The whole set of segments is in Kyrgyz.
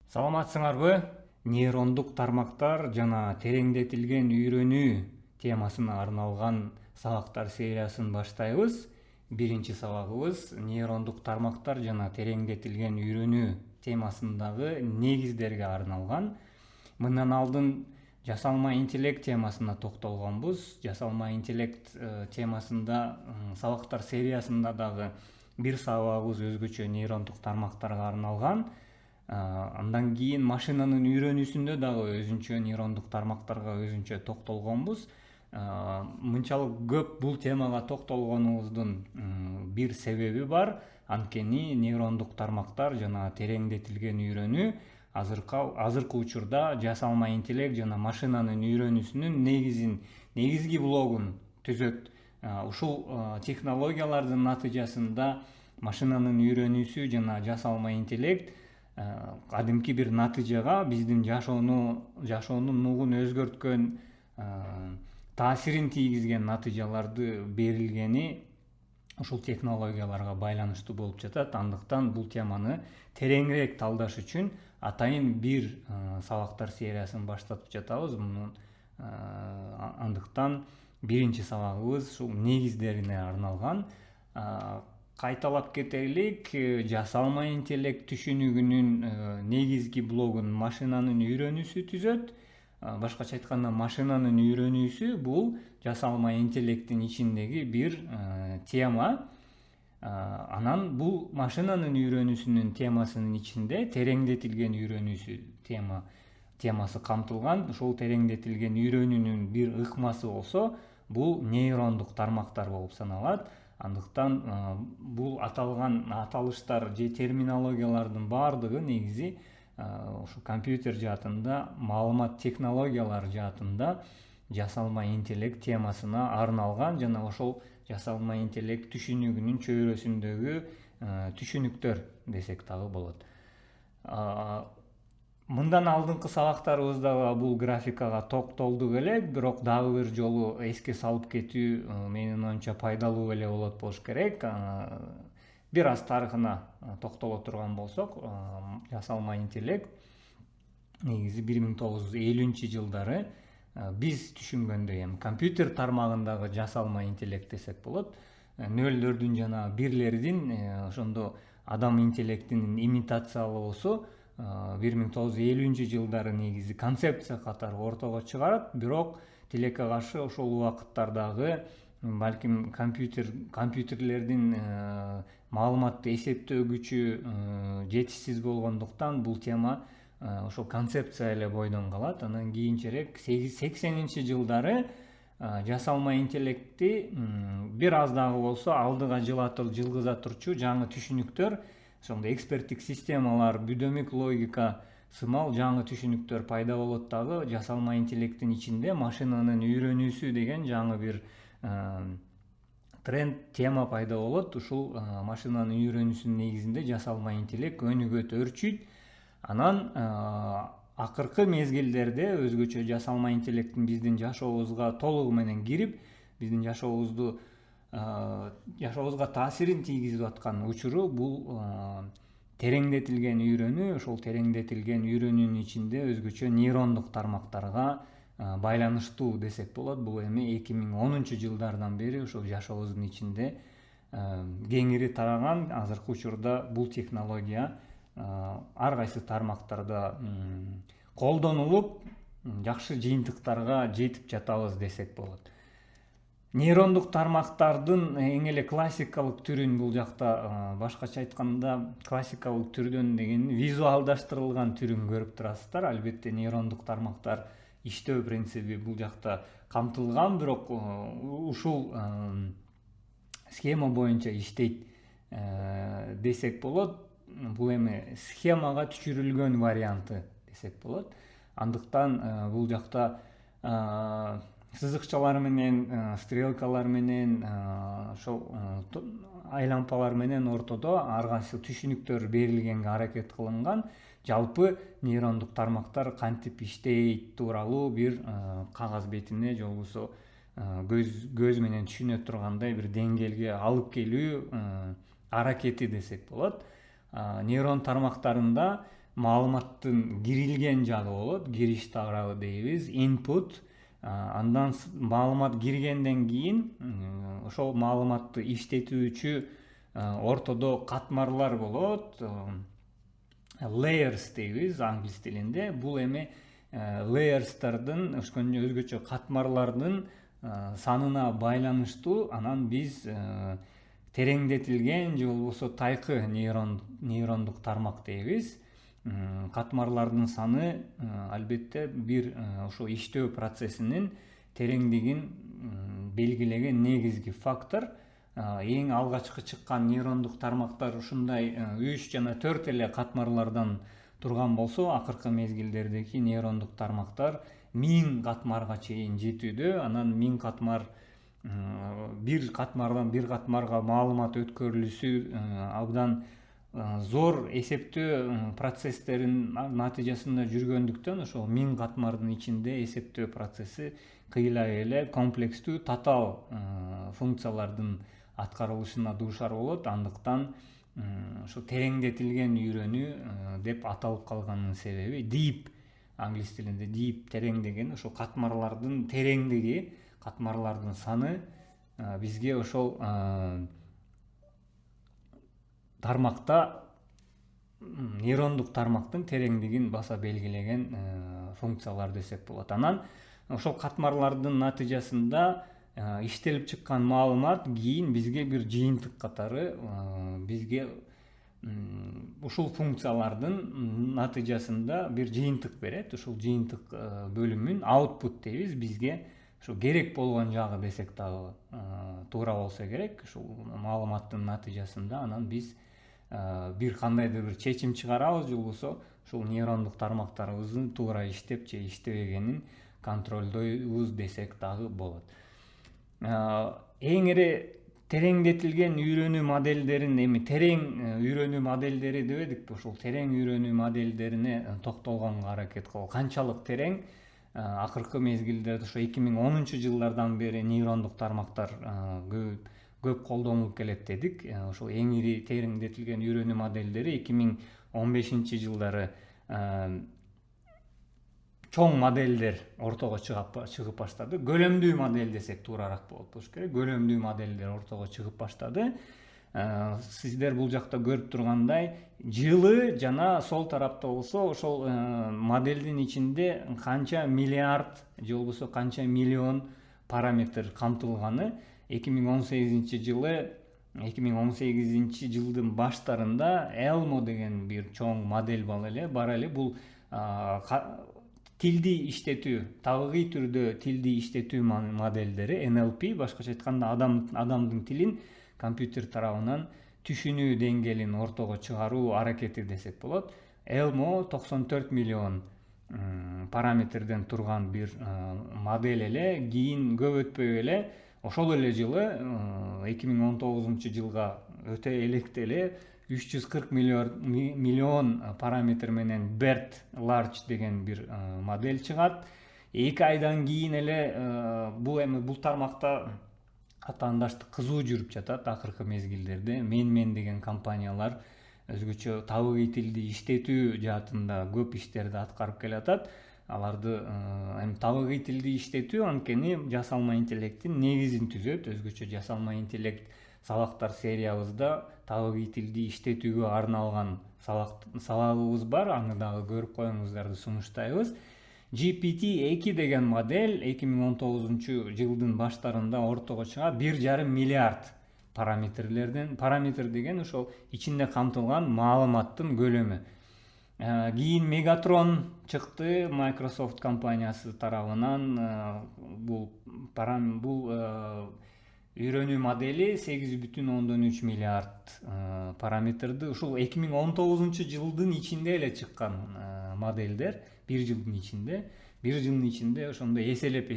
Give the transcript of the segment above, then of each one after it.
Саламатсыңарбы? Нейрондук тармактар жана тереңдетилген үйрөнүү темасына арналган сабактар сериясын баштайбыз. Биринчи сабагыбыз нейрондук тармактар жана тереңдетилген үйрөнүү темасындагы негиздерге арналган. Мындан алдын жасалма интеллект темасына токтолгонбуз. Жасалма интеллект темасында сабактар сериясында дагы бир сабагыбыз өзгөчө нейрондук тармактарга арналган. Андан кийин машинанын үйрөнүүсүндө дагы өзүнчө нейрондук тармактарга өзүнчө токтолгонбуз. Мынчалык көп бул темага токтолгонубуздун бир себеби бар. Анткени нейрондук тармактар жана тереңдетилген үйрөнүү азыркы учурда жасалма интеллект жана машинанын үйрөнүүсүнүн негизги блогун түзөт. Ушул технологиялардын натыйжасында машинанын үйрөнүүсү жана жасалма интеллект кадимки бир натыйжага биздин жашоонун нугун өзгөрткөн, таасирин тийгизген натыйжаларды берилгени ушул технологияларга байланыштуу болуп жатат. Андыктан бул теманы тереңирээк талдаш үчүн атайын бир сабактар сериясын баштатып жатабыз. Андыктан биринчи сабагыбыз ушул негиздерине арналган. Кайталап кетелик, жасалма интеллект түшүнүгүнүн негизги блогун машинанын үйрөнүүсү түзөт. Башкача айтканда, машинанын үйрөнүүсү бул жасалма интеллекттин ичиндеги бир тема. Анан бул машинанын үйрөнүүсүнүн темасынын ичинде тереңдетилген үйрөнүүсү темасы камтылган. Ошол тереңдетилген үйрөнүүнүн бир ыкмасы болсо, бул нейрондук тармактар болуп саналат. Андыктан бул аталыштар же терминологиялардын баардыгы негизи ушу компьютер жаатында, маалымат технологиялары жаатында жасалма интеллект темасына арналган жана ошол жасалма интеллект түшүнүгүнүн чөйрөсүндөгү түшүнүктөр десек дагы болот. Мындан алдыңкы сабактарыбызда бул графикага токтолдук эле, бирок дагы бир жолу эске салып кетүү менин оюмча пайдалуу эле болот болуш керек. Бир аз тарыхына токтоло турган болсок, жасалма интеллект негизи 1950-жылдары биз түшүнгөндөй, эми компьютер тармагындагы жасалма интеллект десек болот. Нөлдөрдүн жана бирлердин ошондо адам интеллектинин имитациялоосу 1950-жылдары негизи концепция катары ортого чыгарат. Бирок тилекке каршы ошол убакыттардагы балким компьютерлердин маалыматты эсептөө күчү жетишсиз болгондуктан бул тема ошол концепция эле бойдон калат. Анан кийинчерээк 80-жылдары жасалма интеллектти бир аз дагы болсо алдыга жылгыза турчу жаңы түшүнүктөр, ошондой эксперттик системалар, бүдөмүк логика сымал жаңы түшүнүктөр пайда болот дагы. Жасалма интеллекттин ичинде машинанын үйрөнүүсү деген жаңы бир тренд, тема пайда болот. Ушул машинанын үйрөнүүсүнүн негизинде жасалма интеллект өнүгөт, өрчүйт. Анан акыркы мезгилдерде өзгөчө жасалма интеллекттин биздин жашообузга толугу менен кирип, биздин жашообузга таасирин тийгизип аткан учуру бул тереңдетилген үйрөнүү. Ошол тереңдетилген үйрөнүүнүн ичинде өзгөчө нейрондук тармактарга байланыштуу десек болот. Бул эми 2010-жылдардан бери ошол жашообуздун ичинде кеңири тараган. Азыркы учурда бул технология ар кайсы тармактарда колдонулуп, жакшы жыйынтыктарга жетип жатабыз десек болот. Нейрондук тармактардын эң эле классикалык түрүн бул жакта, башкача айтканда, классикалык түрдөн деген визуалдаштырылган түрүн көрүп турасыздар. Албетте нейрондук тармактар иштөө принциби бул жакта камтылган, бирок ушул схема боюнча иштейт десек болот. Бул эми схемага түшүрүлгөн варианты десек болот. Андыктан бул жакта сызыкчалар менен, стрелкалар менен, ошол айлампалар менен ортодо ар кайсы түшүнүктөр берилгенге аракет кылынган. Жалпы нейрондук тармактар кантип иштейт тууралуу бир кагаз бетине же болбосо көз менен түшүнө тургандай бир деңгээлге алып келүү аракети десек болот. Нейрон тармактарында маалыматтын кирилген жагы болот, кириш тарабы дейбиз, input. Андан маалымат киргенден кийин ошол маалыматты иштетүүчү ортодо катмарлар болот, layers дейбиз англис тилинде. Бул эми layer'стардын өзгөчө катмарлардын санына байланыштуу анан биз тереңдетилген же болбосо тайкы нейрондук тармак дейбиз. Катмарлардын саны албетте бир ошо иштөө процессинин тереңдигин белгилеген негизги фактор. Эң алгачкы чыккан нейрондук тармактар ушундай 3 жана 4 эле катмарлардан турган болсо, акыркы мезгилдердеги нейрондук тармактар 1000 катмарга чейин жетүүдө. Анан 1000 катмар бир катмардан бир катмарга маалымат өткөрүлүшү абдан зор эсептөө процесстерин натыйжасында жүргөндүктөн ошол 1000 катмардын ичинде эсептөө процесси кыйлай эле комплекстүү татаал функциялардын аткарылышына дуушар болот. Андыктан ошо тереңдетилген үйрөнүү деп аталып калганын себеби deep, англис тилинде deep терең деген ошол катмарлардын тереңдиги, катмарлардын саны бизге ошол тармакта нейрондук тармактын тереңдигин баса белгилеген функциялар десек болот. Анан ошол катмарлардын натыйжасында иштелип чыккан маалымат кийин бизге бир жыйынтык катары бизге ушул функциялардын натыйжасында бир жыйынтык берет. Ушул жыйынтык бөлүмүн output дейбиз. Бизге ошо керек болгон жагы десек дагы туура болсо керек. Ушул маалыматтын натыйжасында анан биз бир кандайдыр бир чечим чыгарабыз, же болбосо ушул нейрондук тармактарыбыздын туура иштеп же иштебегенин контролдойбуз десек дагы болот. Эң эле тереңдетилген үйрөнүү модельдерин, эми терең үйрөнүү модельдери дебедикпи? Ушул терең үйрөнүү модельдерине токтолгонго аракет кылалы. Канчалык терең? Акыркы мезгилдерде ошо 2010-жылдардан бери нейрондук тармактар көп колдонулуп келет дедик. Ошол эң ири тереңдетилген үйрөнүү модельдери 2015-жылдары чоң модельдер ортого чыгып баштады. Көлөмдүү модель десек туурараак болот болуш керек. Көлөмдүү модельдер ортого чыгып баштады. Сиздер бул жакта көрүп тургандай, жылы жана сол тарапта болсо ошол модельдин ичинде канча миллиард же болбосо канча миллион параметр камтылганы 2018 жылдын баштарында Elmo деген бир чоң модель бар эле. Бул тилди иштетүү, табигый түрдө тилди иштетүү модельдери NLP, башкача айтканда адамдын тилин компьютер тарабынан түшүнүү деңгээлин ортого чыгаруу аракети десек болот. Elmo 94 миллион параметрден турган бир модель эле. Кийин көп өтпөй эле ошол эле жылы 2019-жылга өтө электе эле 340 миллион параметр менен BERT Large деген бир модель чыгат. 2 айдан кийин эле бул тармакта атаандаштык кызуу жүрүп жатат. Акыркы мезгилдерде Мен деген компаниялар өзгөчө табигый тилди иштетүү жаатында көп иштерди аткарып келатат. Аларды табигый тилди иштетүү анткени жасалма интеллекттин негизин түзөт. Өзгөчө жасалма интеллект сабактар сериябызда табигый тилди иштетүүгө арналган сабагыбыз бар. Аны дагы көрүп коюңуздарды сунуштайбыз. GPT-2 деген модель 2019-жылдын баштарында ортого чыгат. 1,5 миллиард параметр деген ошол ичинде камтылган маалыматтын көлөмү. Кийин Megatron чыкты, Microsoft компаниясы тарабынан. Бул үйрөнүү модели 8,3 миллиард параметрди ушул 2019-жылдын ичинде эле чыккан модельдер. Бир жылдын ичинде ошондой эселеп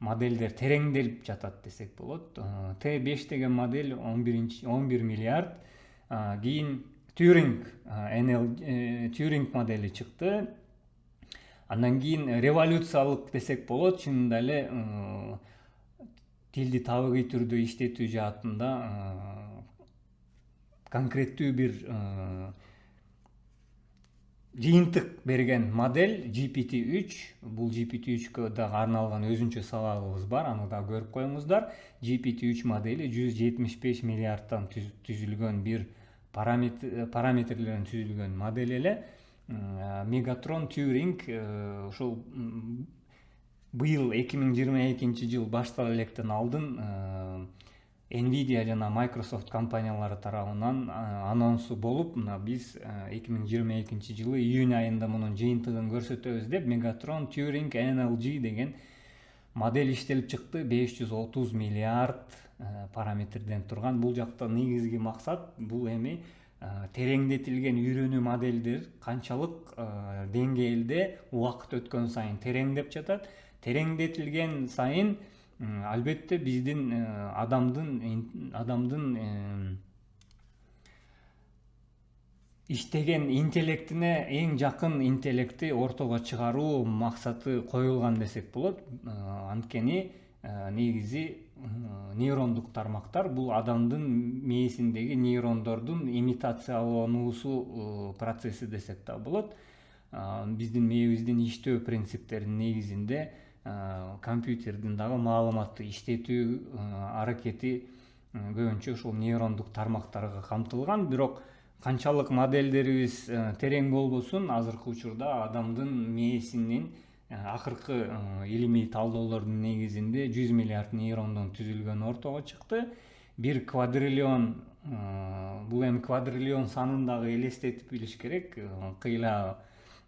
модельдер тереңделип жатат десек болот. T5 деген модель 11 миллиард. Кийин Turing модели чыкты. Андан кийин революциялык десек болот, чынында эле тилди табигый түрдө иштетүү жаатында конкреттүү бир жыйынтык берген модель GPT-3. Бул GPT-3кө дагы арналган өзүнчө сабагыбыз бар, аны да көрүп коюңуздар. GPT-3 модели 175 миллиардтан түзүлгөн бир параметрлерден түзүлгөн модель эле. Megatron Turing ошол быйыл 2022 жыл баштала электен алдын Nvidia жана Microsoft компаниялары тарабынан анонсу болуп, мына биз 2022 жылы июнь айында мунун жыйынтыгын көрсөтөбүз деп Megatron Turing NLG деген модель иштелип чыкты. 530 миллиард параметрден турган. Бул жакта негизги максат бул эми тереңдетилген үйрөнүү модельдер канчалык деңгээлде убакыт өткөн сайын тереңдеп жатат. Тереңдетилген сайын албетте биздин адамдын иштеген интеллектине эң жакын интеллекти ортого чыгаруу максаты коюлган десек болот. Анткени негизи нейрондук тармактар бул адамдын мээсиндеги нейрондордун имитациялануусу процесси десек да болот. Биздин мээбиздин иштөө принциптеринин негизинде компьютердин дагы маалыматты иштетүү аракети көбүнчө ушул нейрондук тармактарга камтылган. Бирок канчалык моделдерибиз терең болбосун, азыркы учурда адамдын мээсинин акыркы илимий талдоолордун негизинде 100 миллиард нейрондон түзүлгөн ортого чыкты. 1 квадриллион, бул эми квадриллион санын дагы элестетип билиш керек. Кыйла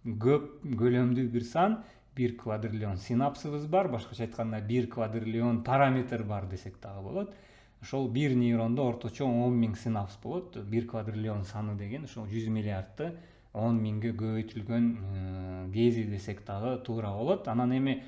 көп көлөмдүү бир сан. 1 квадриллион синапсыбыз бар, башкача айтканда 1 квадриллион параметр бар десек дагы болот. Ошол бир нейрондо орточо 10.000 синапс болот. 1 квадриллион саны деген ошол 100 миллиардты 10.000ге көбөйтүлгөн кези десек дагы туура болот. Анан эми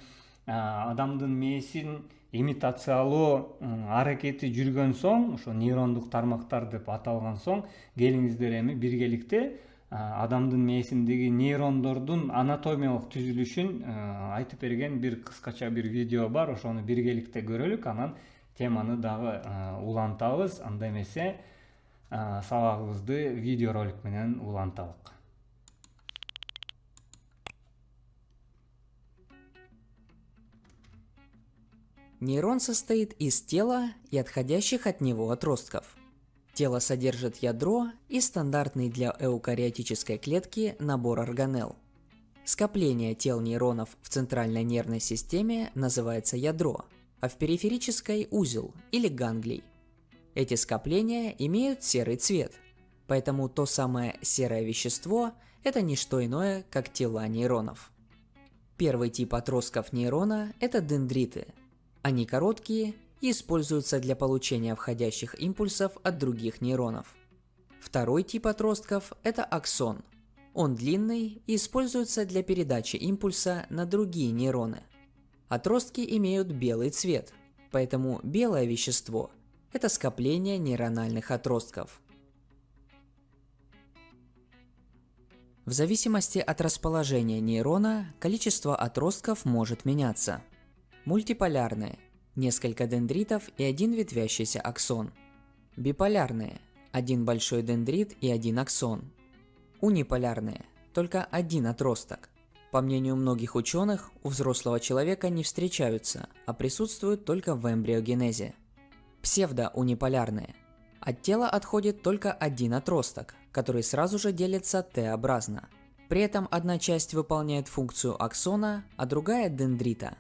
адамдын мээсин имитациялоо аракети жүргөн соң, ошо нейрондук тармактар деп аталган соң, келиңиздер эми биргеликте адамдын мээсиндеги нейрондордун анатомиялык түзүлүшүн айтып берген бир кыскача бир видео бар. Ошону биргеликте көрөлүк, анан теманы дагы улантабыз. Анда эмесе сабагыбызды видеоролик менен уланталык. Нейрон состоит из тела и отходящих от него отростков. Тело содержит ядро и стандартный для эукариотической клетки набор органелл. Скопление тел нейронов в центральной нервной системе называется ядро, а в периферической – узел или ганглий. Эти скопления имеют серый цвет, поэтому то самое серое вещество – это не что иное, как тела нейронов. Первый тип отростков нейрона – это дендриты. Они короткие и используются для получения входящих импульсов от других нейронов. Второй тип отростков – это аксон. Он длинный и используется для передачи импульса на другие нейроны. Отростки имеют белый цвет, поэтому белое вещество – это скопление нейрональных отростков. В зависимости от расположения нейрона количество отростков может меняться. Мультиполярные – несколько дендритов и один ветвящийся аксон. Биполярные – один большой дендрит и один аксон. Униполярные – только один отросток. По мнению многих ученых, у взрослого человека не встречаются, а присутствуют только в эмбриогенезе. Псевдоуниполярные – от тела отходит только один отросток, который сразу же делится Т-образно. При этом одна часть выполняет функцию аксона, а другая – дендрита.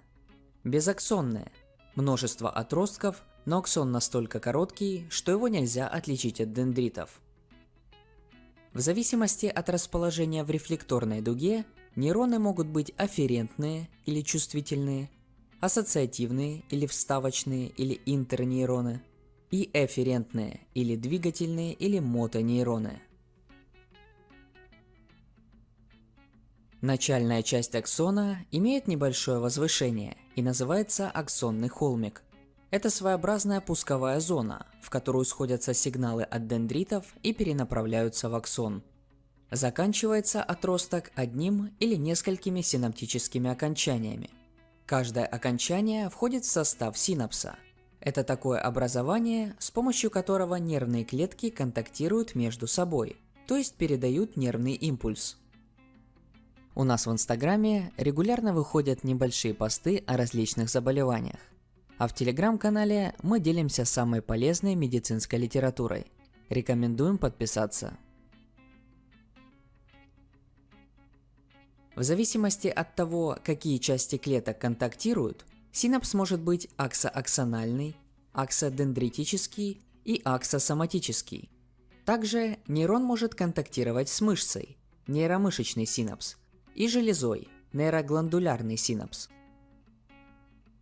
Безаксонные – множество отростков, но аксон настолько короткий, что его нельзя отличить от дендритов. В зависимости от расположения в рефлекторной дуге, нейроны могут быть афферентные или чувствительные, ассоциативные или вставочные или интернейроны, и эфферентные или двигательные или мотонейроны. Начальная часть аксона имеет небольшое возвышение и называется аксонный холмик. Это своеобразная пусковая зона, в которую сходятся сигналы от дендритов и перенаправляются в аксон. Заканчивается отросток одним или несколькими синаптическими окончаниями. Каждое окончание входит в состав синапса. Это такое образование, с помощью которого нервные клетки контактируют между собой, то есть передают нервный импульс. У нас в Инстаграме регулярно выходят небольшие посты о различных заболеваниях. А в Телеграм-канале мы делимся самой полезной медицинской литературой. Рекомендуем подписаться. В зависимости от того, какие части клеток контактируют, синапс может быть аксоаксональный, аксодендритический и аксосоматический. Также нейрон может контактировать с мышцей, нейромышечный синапс, и железой, нейрогландулярный синапс.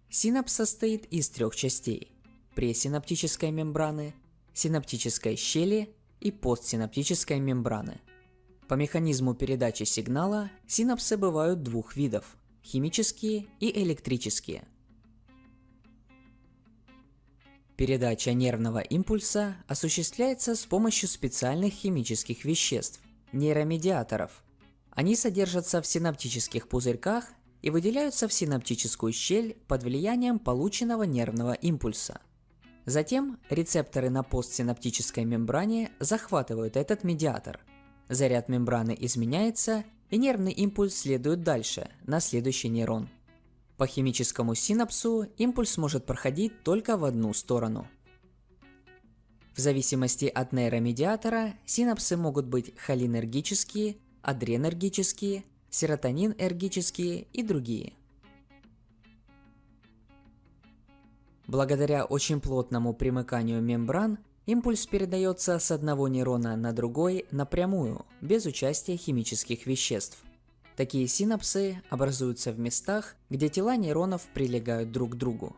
Синапс состоит из трех частей – пресинаптической мембраны, синаптической щели и постсинаптической мембраны. По механизму передачи сигнала синапсы бывают двух видов – химические и электрические. Передача нервного импульса осуществляется с помощью специальных химических веществ – нейромедиаторов. Они содержатся в синаптических пузырьках и выделяются в синаптическую щель под влиянием полученного нервного импульса. Затем рецепторы на постсинаптической мембране захватывают этот медиатор. Заряд мембраны изменяется, и нервный импульс следует дальше, на следующий нейрон. По химическому синапсу импульс может проходить только в одну сторону. В зависимости от нейромедиатора синапсы могут быть холинергические, адренергические, серотонинергические и другие. Благодаря очень плотному примыканию мембран импульс передается с одного нейрона на другой напрямую, без участия химических веществ. Такие синапсы образуются в местах, где тела нейронов прилегают друг к другу.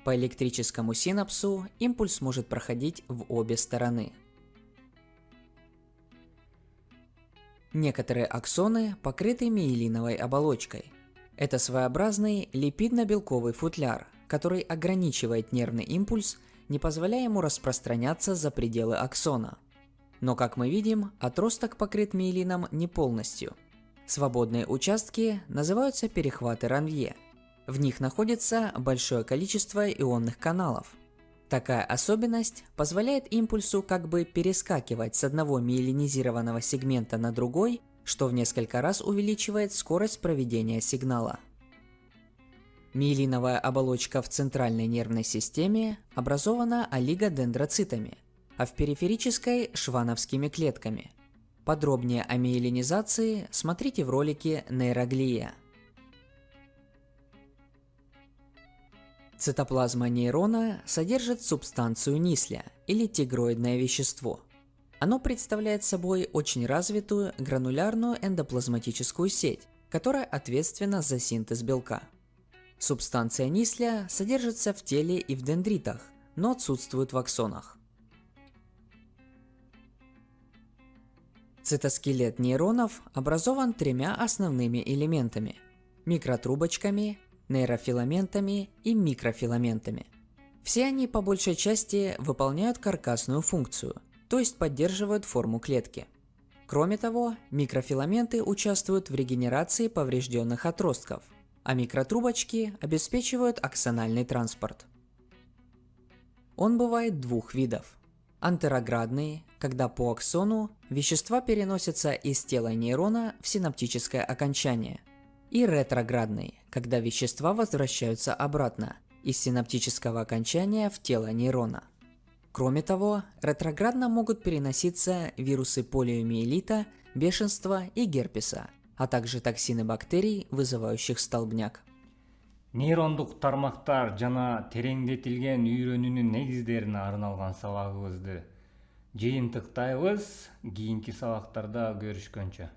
По электрическому синапсу импульс может проходить в обе стороны. Некоторые аксоны покрыты миелиновой оболочкой. Это своеобразный липидно-белковый футляр, который ограничивает нервный импульс, не позволяя ему распространяться за пределы аксона. Но, как мы видим, отросток покрыт миелином не полностью. Свободные участки называются перехваты Ранвье. В них находится большое количество ионных каналов. Такая особенность позволяет импульсу как бы перескакивать с одного миелинизированного сегмента на другой, что в несколько раз увеличивает скорость проведения сигнала. Миелиновая оболочка в центральной нервной системе образована олигодендроцитами, а в периферической – швановскими клетками. Подробнее о миелинизации смотрите в ролике «Нейроглия». Цитоплазма нейрона содержит субстанцию Нисля или тигроидное вещество. Оно представляет собой очень развитую гранулярную эндоплазматическую сеть, которая ответственна за синтез белка. Субстанция Нисля содержится в теле и в дендритах, но отсутствует в аксонах. Цитоскелет нейронов образован тремя основными элементами – микротрубочками, нейрофиламентами и микрофиламентами. Все они по большей части выполняют каркасную функцию, то есть поддерживают форму клетки. Кроме того, микрофиламенты участвуют в регенерации поврежденных отростков, а микротрубочки обеспечивают аксональный транспорт. Он бывает двух видов. Антероградные, когда по аксону вещества переносятся из тела нейрона в синаптическое окончание, и ретроградные, когда вещества возвращаются обратно из синаптического окончания в тело нейрона. Кроме того, ретроградно могут переноситься вирусы полиомиелита, бешенства и герпеса, а также токсины бактерий, вызывающих столбняк. Нейрондук тармактар жана тереңдетилген үйрөнүүнүн негиздерине арналган сабагыбызды жыйынтыктайбыз. Кийинки сабактарда көрүшкөнчө.